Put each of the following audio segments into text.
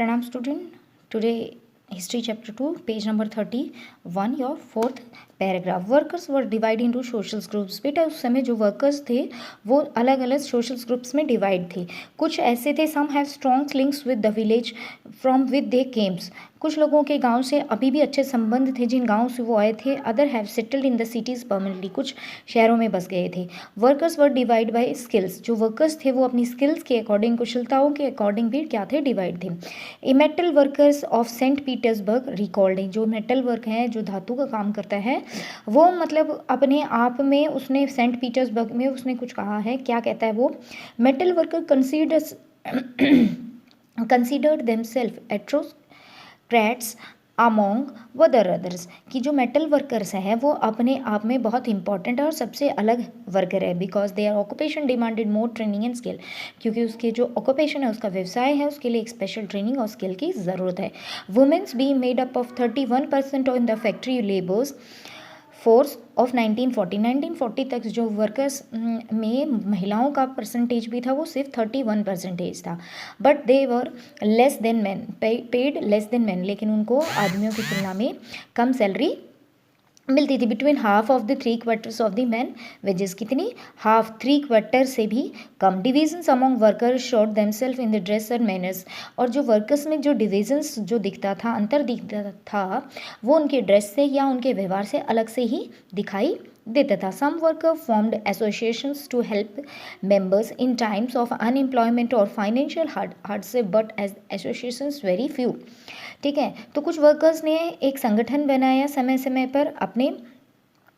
Pranam student, today history chapter 2 page number 31 your fourth paragraph. Workers were divide into social groups. बेटा उस समय जो workers थे वो अलग अलग सोशल ग्रुप्स में डिवाइड थे. कुछ ऐसे थे, some have strong links with the village from with they came. कुछ लोगों के गांव से अभी भी अच्छे संबंध थे जिन गांव से वो आए थे. Other have settled in the cities permanently. कुछ शहरों में बस गए थे. Workers were divide by skills. जो वर्कर्स थे वो अपनी स्किल्स के अकॉर्डिंग, कुशलताओं के अकॉर्डिंग भी क्या थे, डिवाइड थे. A metal workers of Saint Petersburg recording. जो मेटल वर्क है, जो धातु का काम करता है, वो मतलब अपने आप में उसने सेंट पीटर्सबर्ग में उसने कुछ कहा है. क्या कहता है वो? Metal worker considered themselves aristocrats among other others. कि जो मेटल वर्कर्स हैं वो अपने आप में बहुत इंपॉर्टेंट है और सबसे अलग वर्कर है. Because their occupation demanded more training and skill. क्योंकि उसके जो ऑक्यूपेशन है, उसका व्यवसाय है, उसके लिए एक स्पेशल ट्रेनिंग और स्किल की ज़रूरत है. Womens be made up of 31% in the factory labours force of 1940 तक जो वर्कर्स में महिलाओं का परसेंटेज भी था वो सिर्फ 31% था. But they were less than man, paid less than man. लेकिन उनको आदमियों की तुलना में कम सैलरी मिलती थी. Between half of the 3/4 of the man wages. कितनी? हाफ, 3/4 से भी कम. Divisions among workers showed themselves in the dress और मैनर्स. और जो वर्कर्स में जो डिविजन्स जो दिखता था, अंतर दिखता था, वो उनके ड्रेस से या उनके व्यवहार से अलग से ही दिखाई देता था. Some worker formed associations to help members in times of unemployment और financial hardship, but as associations very few. ठीक है, तो कुछ वर्कर्स ने एक संगठन बनाया समय समय पर, अपने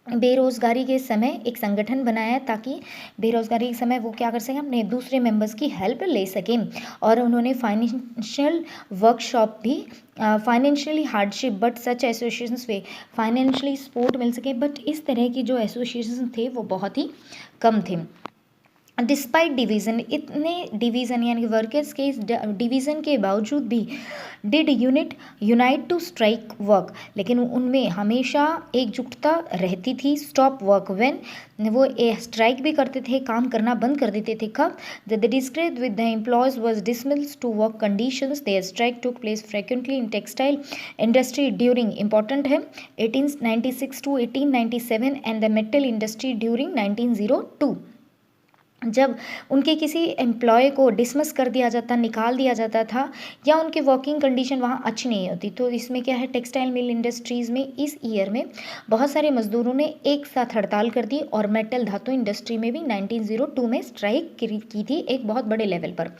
बेरोज़गारी के समय एक संगठन बनाया ताकि बेरोज़गारी के समय वो क्या कर सकें, अपने दूसरे मेंबर्स की हेल्प ले सकें. और उन्होंने फाइनेंशियल वर्कशॉप भी, financially hardship but such associations वे, फाइनेंशियली सपोर्ट मिल सके, बट इस तरह की जो एसोसिएशन थे वो बहुत ही कम थे. डिस्पाइट डिवीज़न, इतने डिवीज़न यानी वर्कर्स के इस डिवीज़न के बावजूद भी did unite to strike work. लेकिन उनमें हमेशा एकजुटता रहती थी. स्टॉप वर्क व्हेन, वो स्ट्राइक भी करते थे, काम करना बंद कर देते थे. कब? The disgrace with the employees was dismissed to work conditions. Their strike took place frequently in textile industry during, important है, 1896 to 1897 and the metal industry during 1902. जब उनके किसी एम्प्लॉय को डिसमिस कर दिया जाता, निकाल दिया जाता था, या उनके वर्किंग कंडीशन वहाँ अच्छी नहीं होती, तो इसमें क्या है, टेक्सटाइल मिल इंडस्ट्रीज़ में इस ईयर में बहुत सारे मजदूरों ने एक साथ हड़ताल कर दी. और मेटल धातु इंडस्ट्री में भी 1902 में स्ट्राइक की थी एक बहुत बड़े लेवल पर.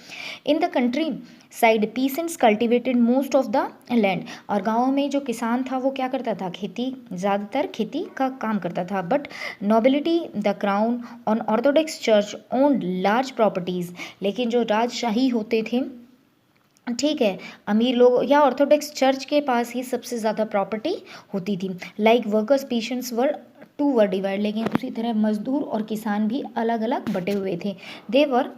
इन the country side peasants cultivated most of the land. और गाँव में जो किसान था वो क्या करता था, खेती, ज़्यादातर खेती का काम करता था. But nobility the crown on Orthodox church owned large properties. लेकिन जो राजशाही होते थे, ठीक है, अमीर लोग या ऑर्थोडॉक्स चर्च के पास ही सबसे ज़्यादा प्रॉपर्टी होती थी. लाइक वर्कर्स पेशेंट्स वर डिवाइड. लेकिन उसी तरह मजदूर और किसान भी अलग अलग बटे हुए थे. दे वर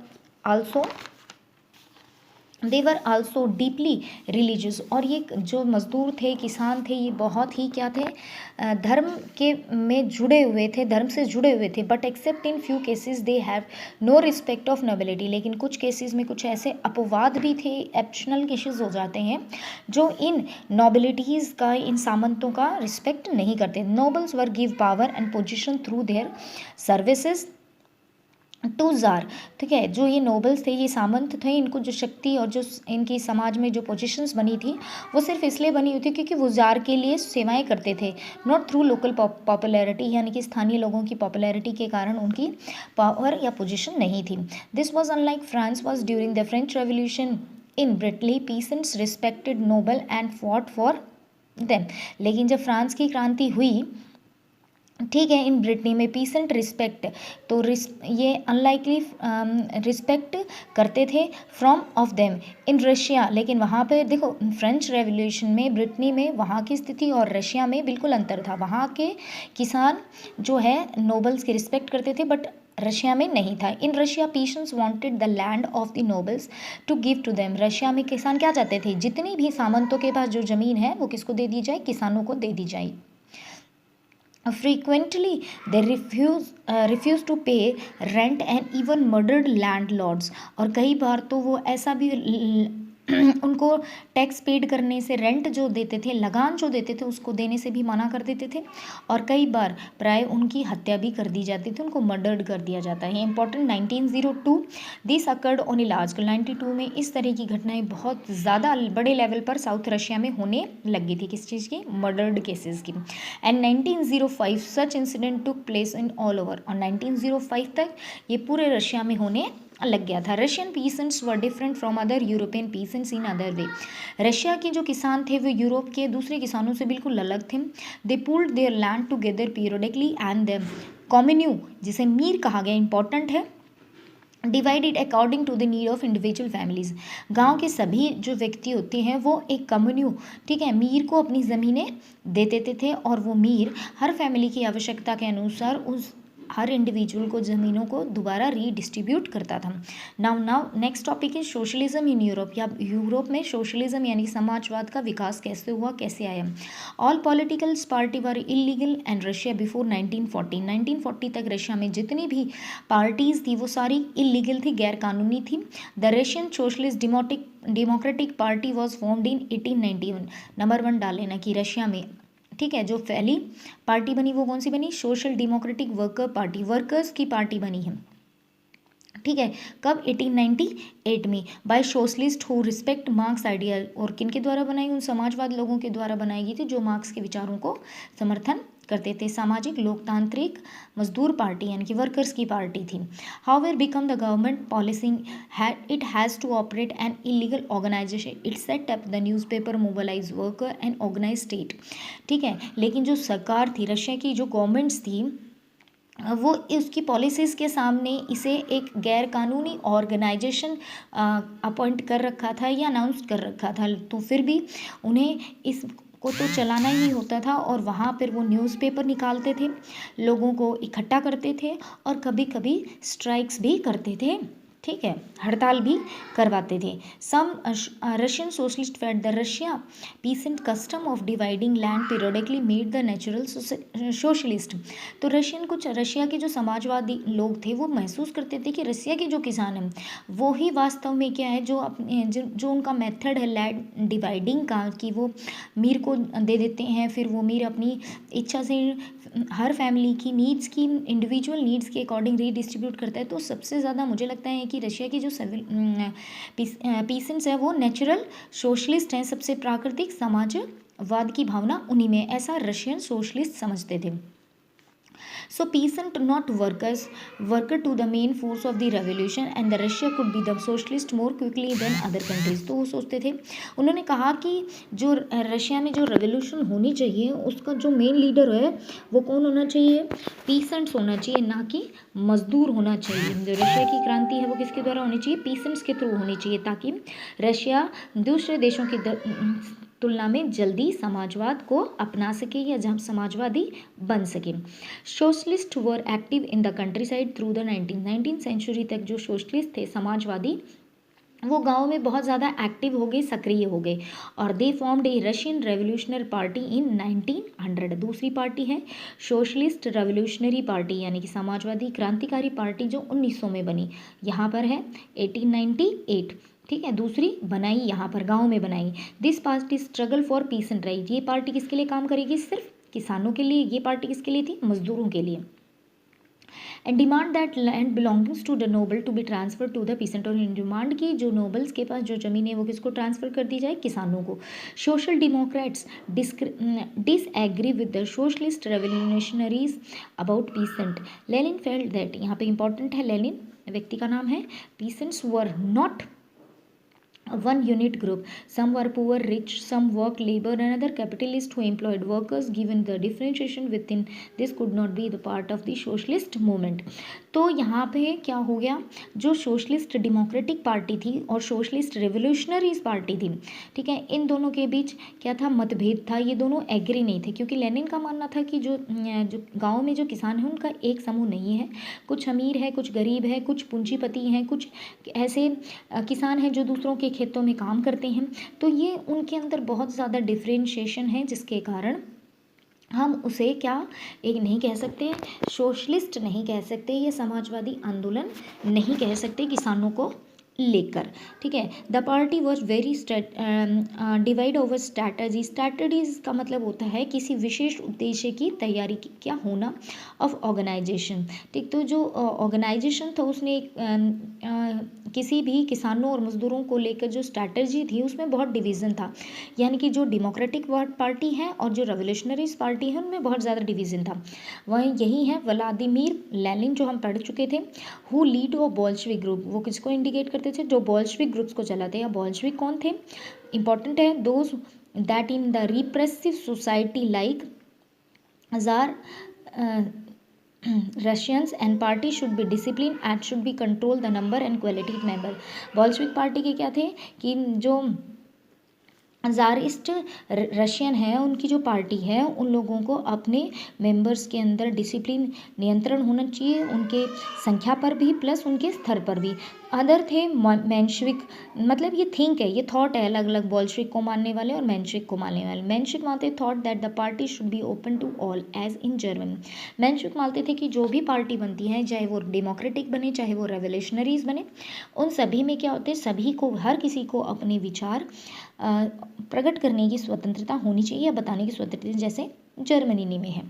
आल्सो डीपली रिलीजियस. और ये जो मजदूर थे, किसान थे, ये बहुत ही क्या थे, धर्म के में जुड़े हुए थे, धर्म से जुड़े हुए थे. But except in few cases they have no respect of nobility. लेकिन कुछ केसेस में कुछ ऐसे अपवाद भी थे, एक्सेप्शनल केसेस हो जाते हैं, जो इन नोबिलिटीज़ का, इन सामंतों का रिस्पेक्ट नहीं करते. Nobles were give power and position through their services to tsar. ठीक है, जो ये नोबल्स थे, ये सामंत थे, इनको जो शक्ति और जो इनकी समाज में जो पोजीशंस बनी थी वो सिर्फ इसलिए बनी हुई थी क्योंकि वो जार के लिए सेवाएं करते थे, नॉट थ्रू लोकल पॉपुलैरिटी. यानी कि स्थानीय लोगों की पॉपुलैरिटी के कारण उनकी पावर या पोजीशन नहीं थी. This was unlike France was during the French revolution. In Brittany peasants respected noble and fought for them. लेकिन जब फ्रांस की क्रांति हुई, ठीक है, इन ब्रिटनी में पीसेंट रिस्पेक्ट, तो ये अनलाइकली रिस्पेक्ट करते थे from of them. In Russia, लेकिन वहाँ पे देखो, फ्रेंच रेवोल्यूशन में ब्रिटनी में वहाँ की स्थिति और रशिया में बिल्कुल अंतर था. वहाँ के किसान जो है नोबल्स की रिस्पेक्ट करते थे, बट रशिया में नहीं था. In Russia peasants wanted the land of the nobles to give to them. Russia में किसान क्या चाहते थे, जितनी भी सामंतों के पास जो ज़मीन है वो किसको दे दी जाए, किसानों को दे दी जाए. Frequently, they refuse to pay rent and even murdered landlords. और कई बार तो वो ऐसा भी उनको उनको टैक्स पेड करने से, रेंट जो देते थे, लगान जो देते थे उसको देने से भी मना कर देते थे, और कई बार प्राय उनकी हत्या भी कर दी जाती थी, उनको मर्डर्ड कर दिया जाता है। Important 1902 this occurred on a large scale. 92 में इस तरह की घटनाएं बहुत ज़्यादा बड़े लेवल पर साउथ रशिया में होने लगी थी। किस चीज़ की? मर्डर्ड केसेस की। And 1905 such incident took place in all over, और 1905 तक ये पूरे रशिया में होने लग गया था। Russian peasants were different from other European peasants in other way. Russia के जो किसान थे वो यूरोप के दूसरे किसानों से बिल्कुल अलग थे। They pulled their land together periodically and the commune, जिसे मीर कहा गया, इंपॉर्टेंट है, divided according to the need of individual families. गांव के सभी जो व्यक्ति होते हैं वो एक कम्युन्यू, ठीक है, मीर को अपनी ज़मीनें दे देते थे, और वो मीर हर फैमिली की आवश्यकता के अनुसार उस हर इंडिविजुअल को ज़मीनों को दोबारा रीडिस्ट्रीब्यूट करता था। Now next topic is socialism in Europe, या यूरोप में सोशलिज्म यानी समाजवाद का विकास कैसे हुआ, कैसे आया। All political party were illegal and Russia before 1940। 1940 तक रशिया में जितनी भी पार्टीज थी वो सारी इलीगल थी, गैर कानूनी थी। The Russian socialist democratic party was formed in 1891। Number 1 डाल लेना कि रशिया में, ठीक है, जो पहली पार्टी बनी वो कौन सी बनी? Social democratic worker party, workers की पार्टी बनी है, ठीक है। कब? 1898 में। By socialist who respect Marx idea, और किन के द्वारा बनाई? उन समाजवाद लोगों के द्वारा बनाई गई थी जो मार्क्स के विचारों को समर्थन करते थे। सामाजिक लोकतांत्रिक मजदूर पार्टी यानी कि वर्कर्स की पार्टी थी। However become the government policy it has to operate an illegal organisation, it set up the newspaper, mobilise worker and organise state, ठीक है। लेकिन जो सरकार थी, रशिया की जो गवर्नमेंट्स थी, वो उसकी पॉलिसीज़ के सामने इसे एक गैर कानूनी ऑर्गेनाइजेशन अपॉइंट कर रखा था या अनाउंस कर रखा था, तो फिर भी उन्हें इस को तो चलाना ही होता था, और वहाँ पर वो न्यूज़पेपर निकालते थे, लोगों को इकट्ठा करते थे, और कभी कभी स्ट्राइक्स भी करते थे, ठीक है, हड़ताल भी करवाते थे। Some Russian socialist felt the Russia peasant custom of dividing land periodically made the natural socialist. तो कुछ रशिया के जो समाजवादी लोग थे वो महसूस करते थे कि रशिया के जो किसान हैं वो ही वास्तव में क्या है, जो उनका मेथड है लैंड डिवाइडिंग का, कि वो मीर को दे देते हैं, फिर वो मीर अपनी इच्छा से हर फैमिली की नीड्स की, इंडिविजुअल नीड्स के अकॉर्डिंग रीडिस्ट्रीब्यूट करता है। तो सबसे ज़्यादा मुझे लगता है कि रशिया की जो पीसेंट्स है वो नेचुरल सोशलिस्ट हैं, सबसे प्राकृतिक समाजवाद की भावना उन्हीं में, ऐसा रशियन सोशलिस्ट समझते थे। So peasant not worker to the main force of the revolution, and the Russia could be the socialist more quickly than other countries। तो वो सोचते थे, उन्होंने कहा कि जो रशिया में जो रेवोल्यूशन होनी चाहिए उसका जो मेन लीडर है वो कौन होना चाहिए? पीसेंट्स होना चाहिए, ना कि मजदूर होना चाहिए। जो रशिया की क्रांति है वो किसके द्वारा होनी चाहिए? पीसेंट्स के थ्रू होनी चाहिए, ताकि रशिया दूसरे देशों की तुलना में जल्दी समाजवाद को अपना सके या जब समाजवादी बन सके। Socialist were active in the countryside through the 19th century तक जो सोशलिस्ट थे, समाजवादी, वो गांव में बहुत ज़्यादा एक्टिव हो गए, सक्रिय हो गए, और दे फॉर्म्ड ए रशियन रेवोल्यूशनरी पार्टी इन 1900। दूसरी पार्टी है सोशलिस्ट रेवोल्यूशनरी पार्टी यानी कि समाजवादी क्रांतिकारी पार्टी, जो 1900 में बनी, यहाँ पर है 1898, ठीक है। दूसरी बनाई यहाँ पर गांव में बनाई। This party struggle for piece and right, ये पार्टी किसके लिए काम करेगी? सिर्फ किसानों के लिए। ये पार्टी किसके लिए थी? मजदूरों के लिए। And demand that land belongings to the noble to be transfer to the peasant, और डिमांड की जो नोबल्स के पास जो ज़मीन है वो किसको ट्रांसफ़र कर दी जाए? किसानों को। Social Democrats disagree with the socialist revolutionaries about pheasant. Lenin felt that, यहाँ पे इंपॉर्टेंट है, लेनिन व्यक्ति का नाम है, peasants were not one unit group, some were poor, rich, some work labor, another capitalist who employed workers, given the differentiation within this could not be the part of the socialist movement। तो यहाँ पे क्या हो गया, जो socialist democratic party थी और socialist revolutionaries party थी, ठीक है, इन दोनों के बीच क्या था? मतभेद था, ये दोनों एग्री नहीं थे, क्योंकि लेनिन का मानना था कि जो गांव में जो किसान हैं उनका एक समूह नहीं है, कुछ अमीर है, कुछ गरीब है, कुछ पूंजीपति हैं, कुछ ऐसे किसान हैं जो दूसरों के खेतों में काम करते हैं। तो ये उनके अंदर बहुत ज़्यादा डिफ्रेंशिएशन है, जिसके कारण हम उसे क्या एक नहीं कह सकते, सोशलिस्ट नहीं कह सकते, ये समाजवादी आंदोलन नहीं कह सकते किसानों को लेकर, ठीक है। The party was very divide over strategy. Strategies का मतलब होता है किसी विशेष उद्देश्य की तैयारी की क्या होना ऑफ ऑर्गेनाइजेशन, ठीक। तो जो ऑर्गेनाइजेशन था उसने किसी भी किसानों और मजदूरों को लेकर जो स्ट्रैटजी थी उसमें बहुत डिवीज़न था, यानी कि जो डेमोक्रेटिक पार्टी है और जो रेवोल्यूशनरीज पार्टी है उनमें बहुत ज़्यादा डिवीज़न था। वहीं यही है व्लादिमीर लेनिन जो हम पढ़ चुके थे, हु लीड वो बॉल्शविक ग्रुप, वो किसको इंडिकेट करते थे, जो बॉल्शविक ग्रुप्स को चलाते हैं। बॉल्शविक कौन थे, इंपॉर्टेंट है, those that in the repressive society like jar Russians and party should be disciplined and should be control the number and quality member। Bolshevik party के क्या थे कि जो ज़ारिस्ट रशियन है उनकी जो पार्टी है उन लोगों को अपने मेंबर्स के अंदर डिसिप्लिन नियंत्रण होना चाहिए, उनके संख्या पर भी प्लस उनके स्तर पर भी। अदर थे मेंशविक, मतलब ये थिंक है, ये थॉट है, अलग अलग बॉल्शविक को मानने वाले और मेंशविक को मानने वाले। मेंशविक मानते thought that the party should be open to all as in Germany. Menshevik मानते थे कि जो भी पार्टी बनती है चाहे वो डेमोक्रेटिक बने चाहे वो रेवोल्यूशनरीज बने, उन सभी में क्या होते हैं, सभी को, हर किसी को अपने विचार प्रकट करने की स्वतंत्रता होनी चाहिए या बताने की स्वतंत्रता, जैसे जर्मनी में है।